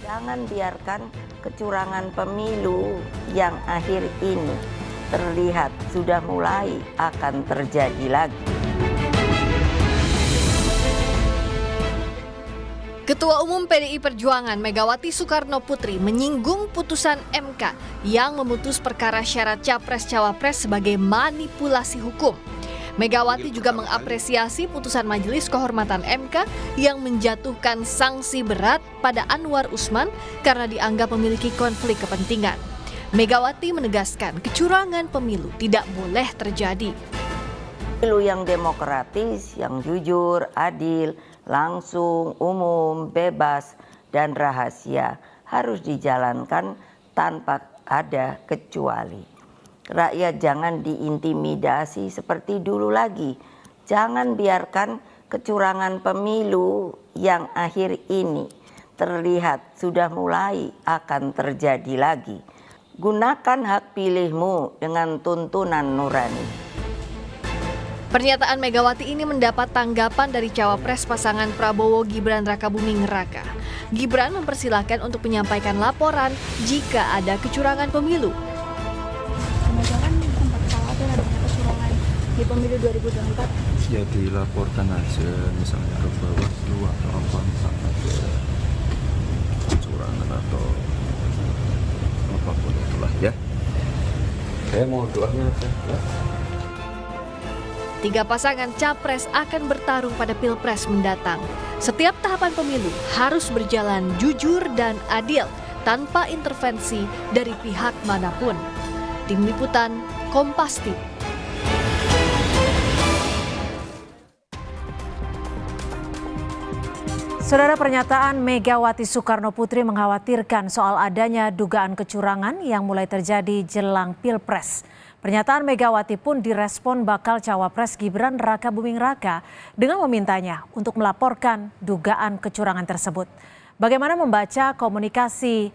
Jangan biarkan kecurangan pemilu yang akhir ini terlihat sudah mulai akan terjadi lagi. Ketua Umum PDI Perjuangan Megawati Soekarnoputri menyinggung putusan MK yang memutus perkara syarat Capres-Cawapres sebagai manipulasi hukum. Megawati juga mengapresiasi putusan Majelis Kehormatan MK yang menjatuhkan sanksi berat pada Anwar Usman karena dianggap memiliki konflik kepentingan. Megawati menegaskan kecurangan pemilu tidak boleh terjadi. Pemilu yang demokratis, yang jujur, adil, langsung, umum, bebas, dan rahasia harus dijalankan tanpa ada kecuali. Rakyat jangan diintimidasi seperti dulu lagi. Jangan biarkan kecurangan pemilu yang akhir ini terlihat sudah mulai akan terjadi lagi. Gunakan hak pilihmu dengan tuntunan nurani. Pernyataan Megawati ini mendapat tanggapan dari cawapres pasangan Prabowo Gibran Rakabuming Raka. Gibran mempersilahkan untuk menyampaikan laporan jika ada kecurangan pemilu. Jangan sempat khawatir adanya kecurangan di pemilu 2024. Ya dilaporkan aja misalnya ke Bawaslu atau apa misalnya ada kecurangan atau apapun itulah ya. Saya mau doanya aja. Ya. 3 pasangan capres akan bertarung pada Pilpres mendatang. Setiap tahapan pemilu harus berjalan jujur dan adil tanpa intervensi dari pihak manapun. Tim Liputan Kompas TV. Saudara, pernyataan Megawati Soekarnoputri mengkhawatirkan soal adanya dugaan kecurangan yang mulai terjadi jelang Pilpres. Pernyataan Megawati pun direspon bakal cawapres Gibran Rakabuming Raka dengan memintanya untuk melaporkan dugaan kecurangan tersebut. Bagaimana membaca komunikasi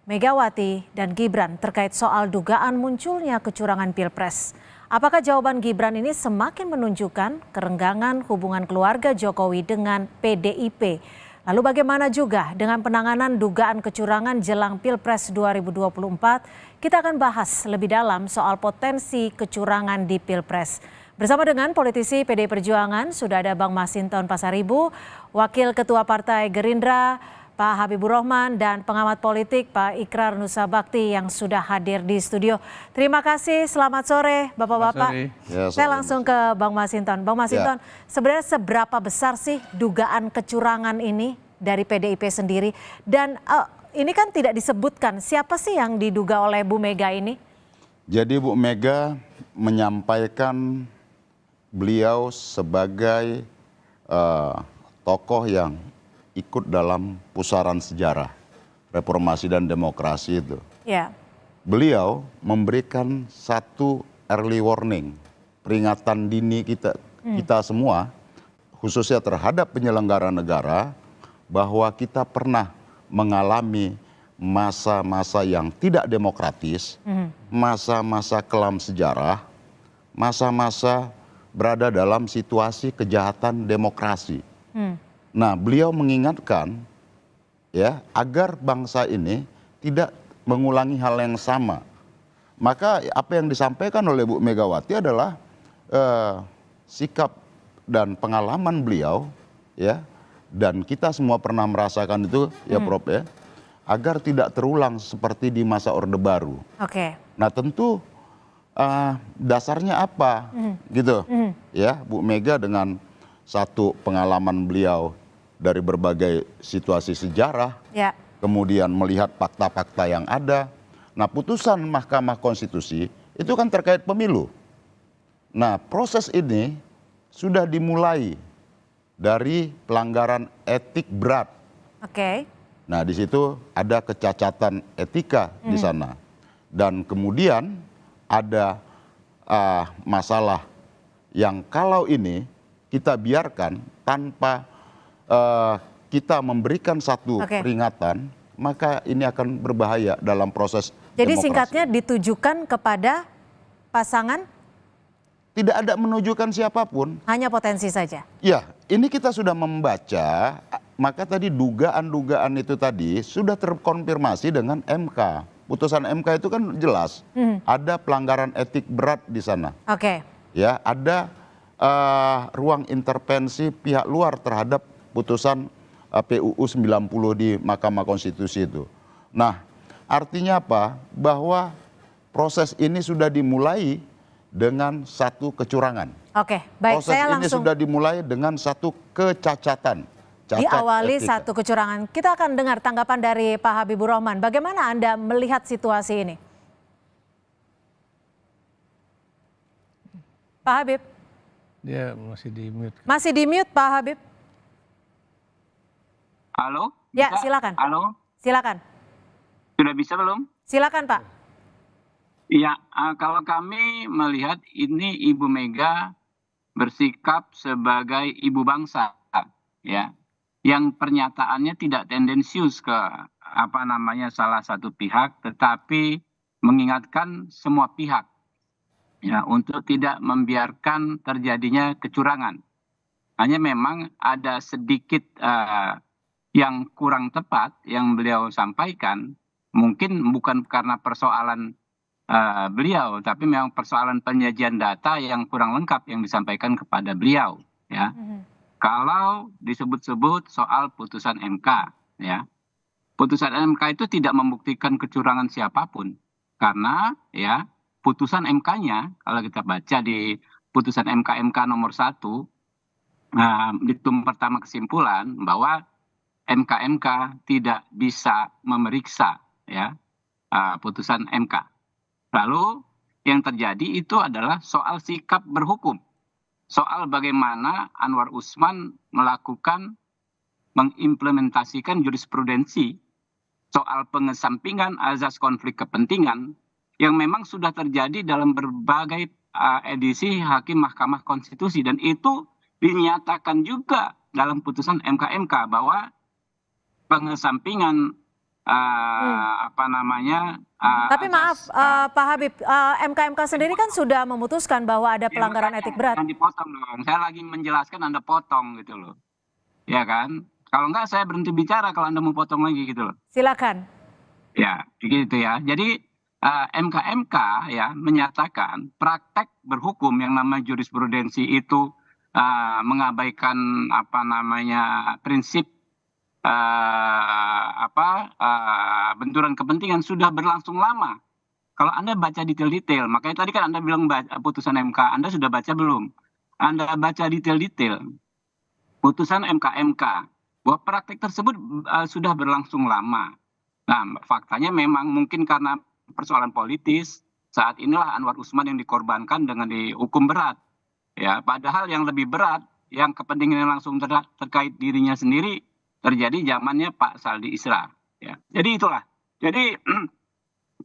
Megawati dan Gibran terkait soal dugaan munculnya kecurangan Pilpres? Apakah jawaban Gibran ini semakin menunjukkan kerenggangan hubungan keluarga Jokowi dengan PDIP? Lalu bagaimana juga dengan penanganan dugaan kecurangan jelang Pilpres 2024? Kita akan bahas lebih dalam soal potensi kecurangan di Pilpres. Bersama dengan politisi PDI Perjuangan sudah ada Bang Masinton Pasaribu, Wakil Ketua Partai Gerindra Pak Habibur Rahman, dan pengamat politik Pak Ikrar Nusa Bakti yang sudah hadir di studio. Terima kasih, selamat sore Bapak-Bapak. Ya, saya langsung ke Bang Masinton. Bang Masinton, sebenarnya seberapa besar sih dugaan kecurangan ini dari PDIP sendiri? Dan ini kan tidak disebutkan siapa sih yang diduga oleh Bu Mega ini? Jadi Bu Mega menyampaikan beliau sebagai tokoh yang ikut dalam pusaran sejarah reformasi dan demokrasi itu. Ya. Beliau memberikan satu early warning, peringatan dini kita semua, khususnya terhadap penyelenggara negara, bahwa kita pernah mengalami masa-masa yang tidak demokratis, masa-masa kelam sejarah, masa-masa berada dalam situasi kejahatan demokrasi. Nah, beliau mengingatkan ya agar bangsa ini tidak mengulangi hal yang sama. Maka apa yang disampaikan oleh Bu Megawati adalah sikap dan pengalaman beliau ya, dan kita semua pernah merasakan itu ya Prof ya, agar tidak terulang seperti di masa Orde Baru. Oke. Nah, tentu dasarnya apa gitu ya, Bu Mega dengan satu pengalaman beliau dari berbagai situasi sejarah, Ya. kemudian melihat fakta-fakta yang ada. Nah, putusan Mahkamah Konstitusi itu kan terkait pemilu. Nah, proses ini sudah dimulai dari pelanggaran etik berat. Oke. Nah, di situ ada kecacatan etika di sana. Dan kemudian ada masalah yang kalau ini kita biarkan tanpa kita memberikan satu peringatan, maka ini akan berbahaya dalam proses Jadi demokrasi. singkatnya ditujukan kepada pasangan? Tidak ada menunjukkan siapapun. Hanya potensi saja? Ya, ini kita sudah membaca maka tadi dugaan-dugaan itu tadi sudah terkonfirmasi dengan MK. Putusan MK itu kan jelas ada pelanggaran etik berat di sana. Oke. Ya, ada ruang intervensi pihak luar terhadap putusan PUU 90 di Mahkamah Konstitusi itu. Nah, artinya apa? Bahwa proses ini sudah dimulai dengan satu kecurangan. Oke, baik. Proses Saya ini langsung sudah dimulai dengan satu kecacatan. diawali etika. satu kecurangan. Kita akan dengar tanggapan dari Pak Habibur Rahman. Bagaimana Anda melihat situasi ini? Pak Habib? Dia masih di mute. Masih di mute Pak Habib? Halo? Ya, Bisa? silakan. Halo? Silakan. Sudah bisa belum? Silakan Pak. Ya, kalau kami melihat ini Ibu Mega bersikap sebagai ibu bangsa, ya, yang pernyataannya tidak tendensius ke salah satu pihak, tetapi mengingatkan semua pihak, ya, untuk tidak membiarkan terjadinya kecurangan. Hanya memang ada sedikit yang kurang tepat yang beliau sampaikan, mungkin bukan karena persoalan beliau, tapi memang persoalan penyajian data yang kurang lengkap yang disampaikan kepada beliau, ya. Kalau disebut-sebut soal putusan MK, ya, putusan MK itu tidak membuktikan kecurangan siapapun, karena ya putusan MK-nya kalau kita baca di putusan MK nomor 1 di pertama kesimpulan bahwa MK tidak bisa memeriksa, ya, putusan MK. Lalu yang terjadi itu adalah soal sikap berhukum. Soal bagaimana Anwar Usman mengimplementasikan jurisprudensi soal pengesampingan azas konflik kepentingan yang memang sudah terjadi dalam berbagai edisi Hakim Mahkamah Konstitusi. Dan itu dinyatakan juga dalam putusan MK bahwa pengesampingan Tapi maaf Pak Habib, MK sendiri kan sudah memutuskan bahwa ada pelanggaran etik berat. Jangan dipotong dong, saya lagi menjelaskan Anda potong gitu loh. Ya kan? Kalau enggak saya berhenti bicara kalau Anda mau potong lagi gitu loh. Silakan. Ya, gitu ya. Jadi MK ya menyatakan praktek berhukum yang namanya jurisprudensi itu mengabaikan prinsip benturan kepentingan sudah berlangsung lama. Kalau Anda baca detail-detail, makanya tadi kan Anda bilang putusan MK, Anda sudah baca belum? Anda baca detail-detail putusan MK bahwa praktek tersebut sudah berlangsung lama. Nah, faktanya memang mungkin karena persoalan politis, saat inilah Anwar Usman yang dikorbankan dengan dihukum berat. Ya, padahal yang lebih berat, yang kepentingan langsung terkait dirinya sendiri, terjadi zamannya Pak Saldi Isra. Ya. Jadi itulah. Jadi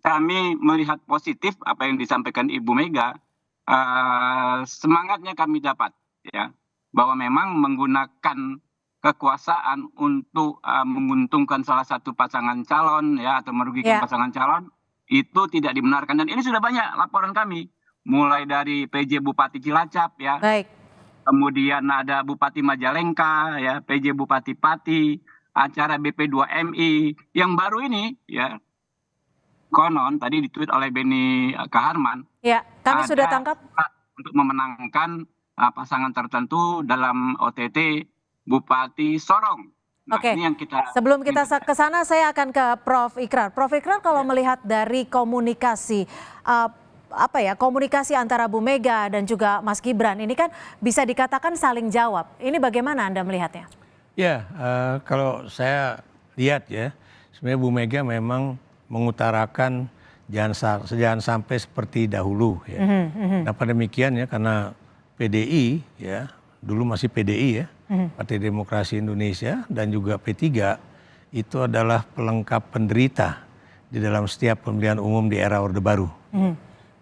kami melihat positif apa yang disampaikan Ibu Mega. Semangatnya kami dapat, ya, bahwa memang menggunakan kekuasaan untuk menguntungkan salah satu pasangan calon, ya, atau merugikan pasangan calon itu tidak dibenarkan. Dan ini sudah banyak laporan kami, mulai dari PJ Bupati Cilacap, ya. Baik. Kemudian ada Bupati Majalengka, ya, PJ Bupati Pati, acara BP2MI yang baru ini, ya, konon tadi ditweet oleh Beni Kaharman. Ya, kami sudah tangkap untuk memenangkan pasangan tertentu dalam OTT Bupati Sorong. Nah, Oke. Ini yang kita. Sebelum kita ke sana, saya akan ke Prof. Ikrar. Prof. Ikrar, kalau melihat dari komunikasi komunikasi antara Bu Mega dan juga Mas Gibran ini kan bisa dikatakan saling jawab. Ini bagaimana Anda melihatnya? Ya, kalau saya lihat ya, sebenarnya Bu Mega memang mengutarakan jangan sampai seperti dahulu ya. Nah, pada demikian ya, karena PDI ya, dulu masih PDI ya, Partai Demokrasi Indonesia, dan juga P3 itu adalah pelengkap penderita di dalam setiap pemilihan umum di era Orde Baru.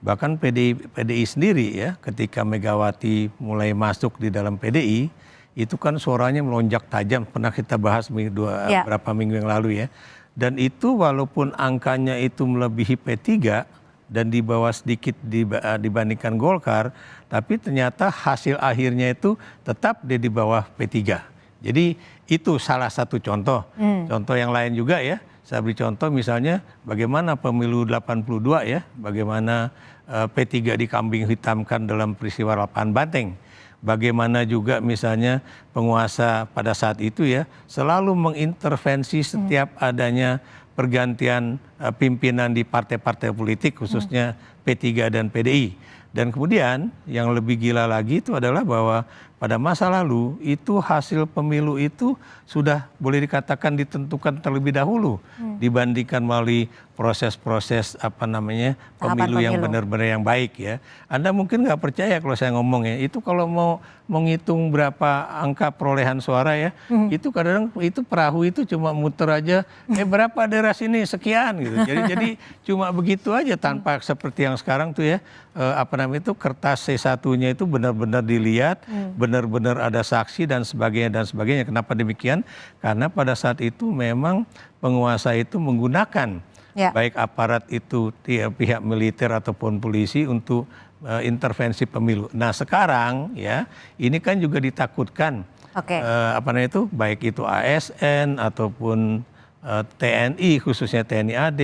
Bahkan PDI sendiri ya, ketika Megawati mulai masuk di dalam PDI, itu kan suaranya melonjak tajam, pernah kita bahas beberapa minggu yang lalu ya. Dan itu walaupun angkanya itu melebihi P3 dan di bawah sedikit dibandingkan Golkar, tapi ternyata hasil akhirnya itu tetap di bawah P3. Jadi itu salah satu contoh. Contoh yang lain juga ya, saya beri contoh misalnya bagaimana pemilu 82 ya, bagaimana P3 dikambing hitamkan dalam peristiwa lapangan Banteng. Bagaimana juga misalnya penguasa pada saat itu ya selalu mengintervensi setiap adanya pergantian pimpinan di partai-partai politik khususnya P3 dan PDI. Dan kemudian yang lebih gila lagi itu adalah bahwa pada masa lalu itu hasil pemilu itu sudah boleh dikatakan ditentukan terlebih dahulu dibandingkan melalui proses-proses pemilu yang benar-benar yang baik ya. Anda mungkin nggak percaya kalau saya ngomong ya, itu kalau mau menghitung berapa angka perolehan suara ya, itu kadang-kadang itu perahu itu cuma muter aja, berapa daerah sini sekian gitu. Jadi cuma begitu aja tanpa seperti yang sekarang tuh ya, kertas C1-nya itu benar-benar dilihat, benar-benar ada saksi dan sebagainya. Kenapa demikian? Karena pada saat itu memang penguasa itu menggunakan baik aparat itu pihak militer ataupun polisi untuk intervensi pemilu. Nah sekarang ya ini kan juga ditakutkan baik itu ASN ataupun TNI khususnya TNI AD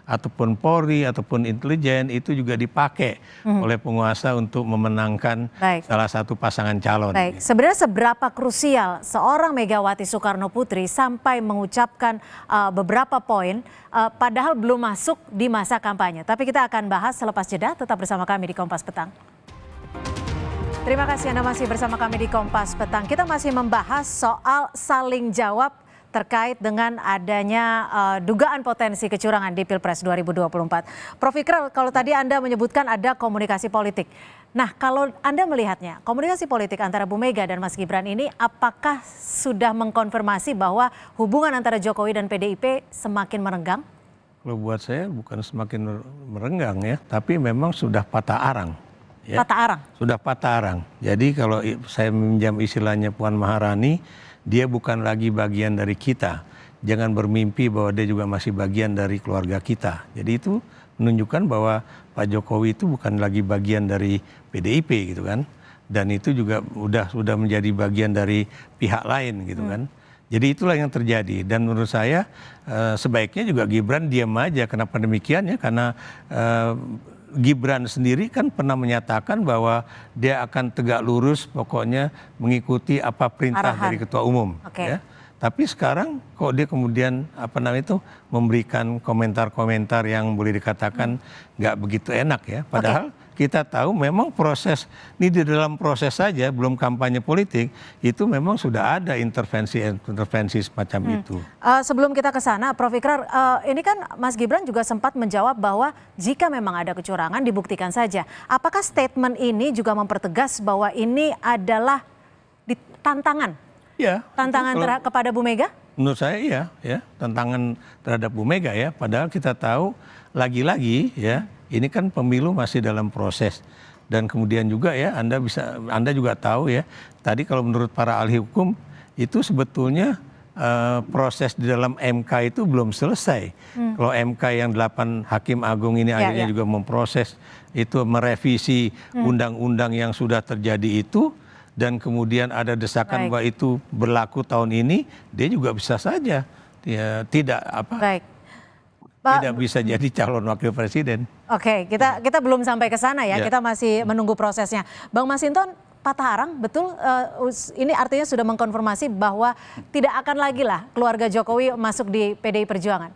ataupun Polri ataupun intelijen itu juga dipakai oleh penguasa untuk memenangkan salah satu pasangan calon. Baik, sebenarnya seberapa krusial seorang Megawati Soekarno Putri sampai mengucapkan beberapa poin padahal belum masuk di masa kampanye. Tapi kita akan bahas selepas jeda, tetap bersama kami di Kompas Petang. Terima kasih Anda masih bersama kami di Kompas Petang. Kita masih membahas soal saling jawab terkait dengan adanya dugaan potensi kecurangan di Pilpres 2024. Prof. Ikral, kalau tadi Anda menyebutkan ada komunikasi politik. Nah, kalau Anda melihatnya, komunikasi politik antara Bu Mega dan Mas Gibran ini apakah sudah mengkonfirmasi bahwa hubungan antara Jokowi dan PDIP semakin merenggang? Kalau buat saya bukan semakin merenggang ya, tapi memang sudah patah arang. Ya. Patah arang? Sudah patah arang. Jadi kalau saya meminjam istilahnya Puan Maharani, dia bukan lagi bagian dari kita. Jangan bermimpi bahwa dia juga masih bagian dari keluarga kita. Jadi itu menunjukkan bahwa Pak Jokowi itu bukan lagi bagian dari PDIP gitu kan. Dan itu juga sudah menjadi bagian dari pihak lain gitu kan. Jadi itulah yang terjadi. Dan menurut saya sebaiknya juga Gibran diam aja. Kenapa demikian ya? Karena Gibran sendiri kan pernah menyatakan bahwa dia akan tegak lurus pokoknya mengikuti apa perintah dari ketua umum. Ya. Tapi sekarang kok dia kemudian memberikan komentar-komentar yang boleh dikatakan nggak begitu enak ya. Padahal kita tahu memang proses ini di dalam proses saja belum kampanye politik itu memang sudah ada intervensi semacam itu. Sebelum kita ke sana, Prof. Ikrar, ini kan Mas Gibran juga sempat menjawab bahwa jika memang ada kecurangan dibuktikan saja. Apakah statement ini juga mempertegas bahwa ini adalah tantangan? Ya. Tantangan kepada Bu Mega? Menurut saya iya, ya tantangan terhadap Bu Mega ya. Padahal kita tahu lagi-lagi ya. Ini kan pemilu masih dalam proses dan kemudian juga ya Anda juga tahu ya tadi kalau menurut para ahli hukum itu sebetulnya proses di dalam MK itu belum selesai. Kalau MK yang 8 hakim agung ini akhirnya juga memproses itu merevisi undang-undang yang sudah terjadi itu dan kemudian ada desakan bahwa itu berlaku tahun ini, dia juga bisa saja tidak bisa jadi calon wakil presiden. Oke, kita belum sampai ke sana ya. Kita masih menunggu prosesnya. Bang Masinton, patah arang betul ini artinya sudah mengkonfirmasi bahwa tidak akan lagi lah keluarga Jokowi masuk di PDI Perjuangan.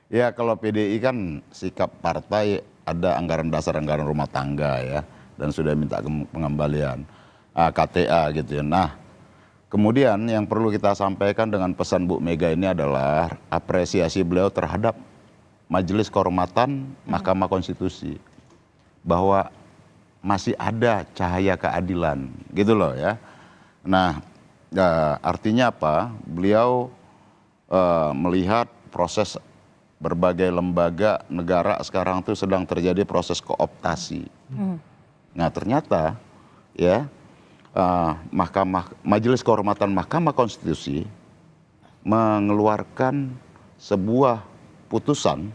Ya kalau PDI kan sikap partai ada anggaran dasar anggaran rumah tangga ya dan sudah minta pengembalian KTA gitu ya. Nah kemudian yang perlu kita sampaikan dengan pesan Bu Mega ini adalah apresiasi beliau terhadap Majelis Kehormatan Mahkamah Konstitusi bahwa masih ada cahaya keadilan gitu loh ya. Nah artinya apa? Beliau melihat proses berbagai lembaga negara sekarang itu sedang terjadi proses kooptasi. Nah ternyata ya Majelis Kehormatan Mahkamah Konstitusi mengeluarkan sebuah putusan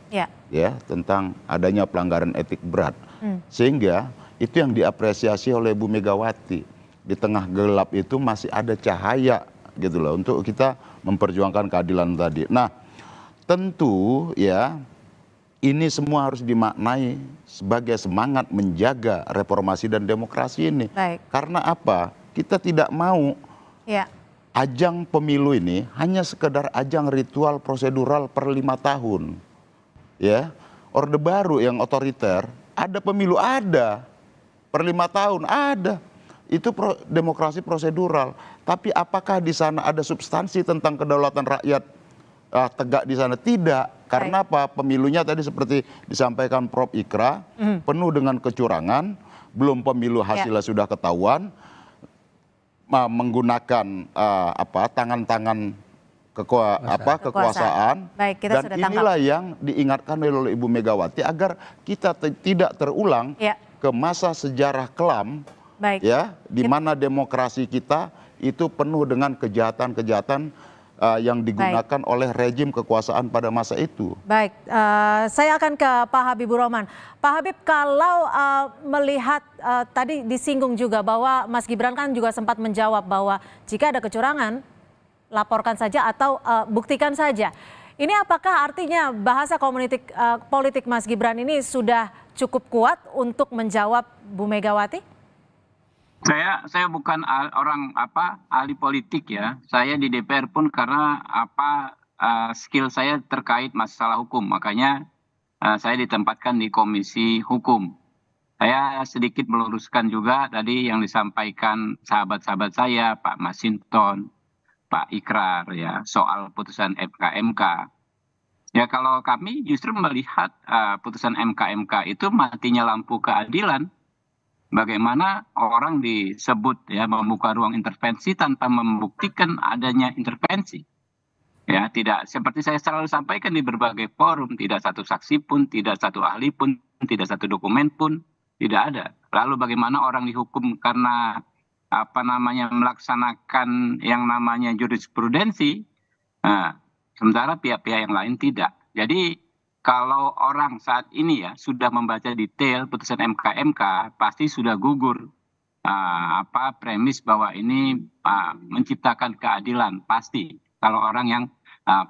ya tentang adanya pelanggaran etik berat sehingga itu yang diapresiasi oleh Bu Megawati di tengah gelap itu masih ada cahaya gitu loh, untuk kita memperjuangkan keadilan tadi. Nah, tentu ya ini semua harus dimaknai sebagai semangat menjaga reformasi dan demokrasi ini. Baik. Karena apa? Kita tidak mau Ya. ajang pemilu ini hanya sekedar ajang ritual prosedural per 5 tahun. Ya, Orde Baru yang otoriter, ada pemilu ada, per 5 tahun ada. Itu demokrasi prosedural. Tapi apakah di sana ada substansi tentang kedaulatan rakyat tegak di sana? Tidak. Karena apa? Pemilunya tadi seperti disampaikan Prof. Ikra, penuh dengan kecurangan, belum pemilu hasilnya sudah ketahuan, menggunakan tangan-tangan kekuasaan. Baik, kita dan sudah tangkap. inilah yang diingatkan oleh Ibu Megawati agar kita tidak terulang ke masa sejarah kelam. Baik. Ya, di mana demokrasi kita itu penuh dengan kejahatan-kejahatan yang digunakan oleh rejim kekuasaan pada masa itu. Baik, saya akan ke Pak Habibur Rahman. Pak Habib, kalau melihat tadi disinggung juga bahwa Mas Gibran kan juga sempat menjawab bahwa jika ada kecurangan, laporkan saja atau buktikan saja. Ini apakah artinya bahasa politik Mas Gibran ini sudah cukup kuat untuk menjawab Bu Megawati? Saya bukan orang ahli politik ya. Saya di DPR pun karena skill saya terkait masalah hukum. Makanya saya ditempatkan di Komisi Hukum. Saya sedikit meluruskan juga tadi yang disampaikan sahabat-sahabat saya, Pak Masinton, Pak Ikrar ya, soal putusan MK. Ya kalau kami justru melihat putusan MK itu matinya lampu keadilan. Bagaimana orang disebut ya membuka ruang intervensi tanpa membuktikan adanya intervensi. Ya, tidak seperti saya selalu sampaikan di berbagai forum, tidak satu saksi pun, tidak satu ahli pun, tidak satu dokumen pun, tidak ada. Lalu bagaimana orang dihukum karena melaksanakan yang namanya jurisprudensi, sementara pihak-pihak yang lain tidak. Jadi kalau orang saat ini ya sudah membaca detail putusan MK pasti sudah gugur premis bahwa ini menciptakan keadilan, pasti kalau orang yang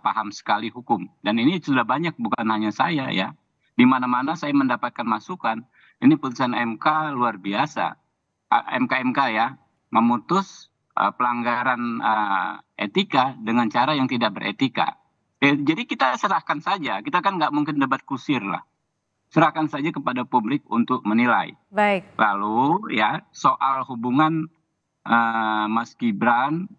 paham sekali hukum. Dan ini sudah banyak, bukan hanya saya ya. Di mana-mana saya mendapatkan masukan, ini putusan MK luar biasa. MK ya memutus pelanggaran etika dengan cara yang tidak beretika. Jadi kita serahkan saja, kita kan nggak mungkin debat kusir lah. Serahkan saja kepada publik untuk menilai. Baik. Lalu ya soal hubungan Mas Gibran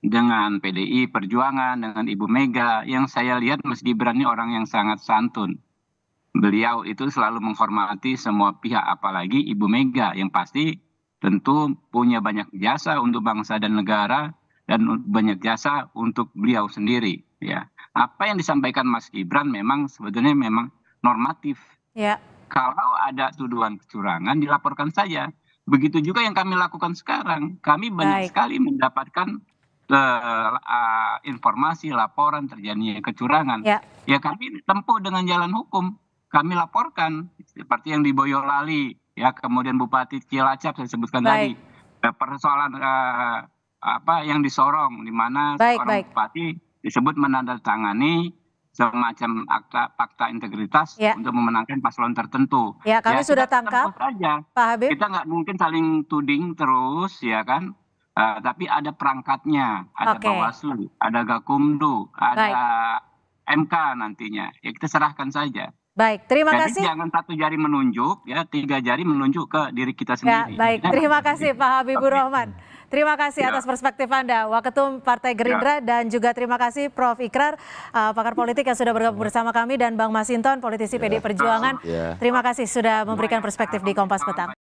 dengan PDI Perjuangan, dengan Ibu Mega, yang saya lihat Mas Gibran ini orang yang sangat santun. Beliau itu selalu menghormati semua pihak, apalagi Ibu Mega yang pasti tentu punya banyak jasa untuk bangsa dan negara dan banyak jasa untuk beliau sendiri. Ya, apa yang disampaikan Mas Gibran memang sebetulnya memang normatif. Ya. Kalau ada tuduhan kecurangan dilaporkan saja. Begitu juga yang kami lakukan sekarang. Kami banyak sekali mendapatkan informasi laporan terjadinya kecurangan. Ya kami tempuh dengan jalan hukum. Kami laporkan seperti yang di Boyolali, ya kemudian Bupati Cilacap saya sebutkan tadi. Persoalan yang disorong di mana seorang bupati disebut menandatangani semacam fakta integritas untuk memenangkan paslon tertentu. Ya, kami sudah tangkap, saja. Pak Habib. Kita nggak mungkin saling tuding terus, ya kan? Tapi ada perangkatnya, ada Bawaslu, ada Gakumdu, ada MK nantinya. Ya kita serahkan saja. Baik, terima kasih. Jadi jangan satu jari menunjuk, ya 3 jari menunjuk ke diri kita sendiri. Ya, baik, terima kasih Pak Habibur Rahman. Terima kasih atas perspektif Anda, Waketum Partai Gerindra, dan juga terima kasih Prof. Ikrar, pakar politik yang sudah bergabung bersama kami, dan Bang Masinton, politisi PDI Perjuangan. Terima kasih sudah memberikan perspektif di Kompas Petang.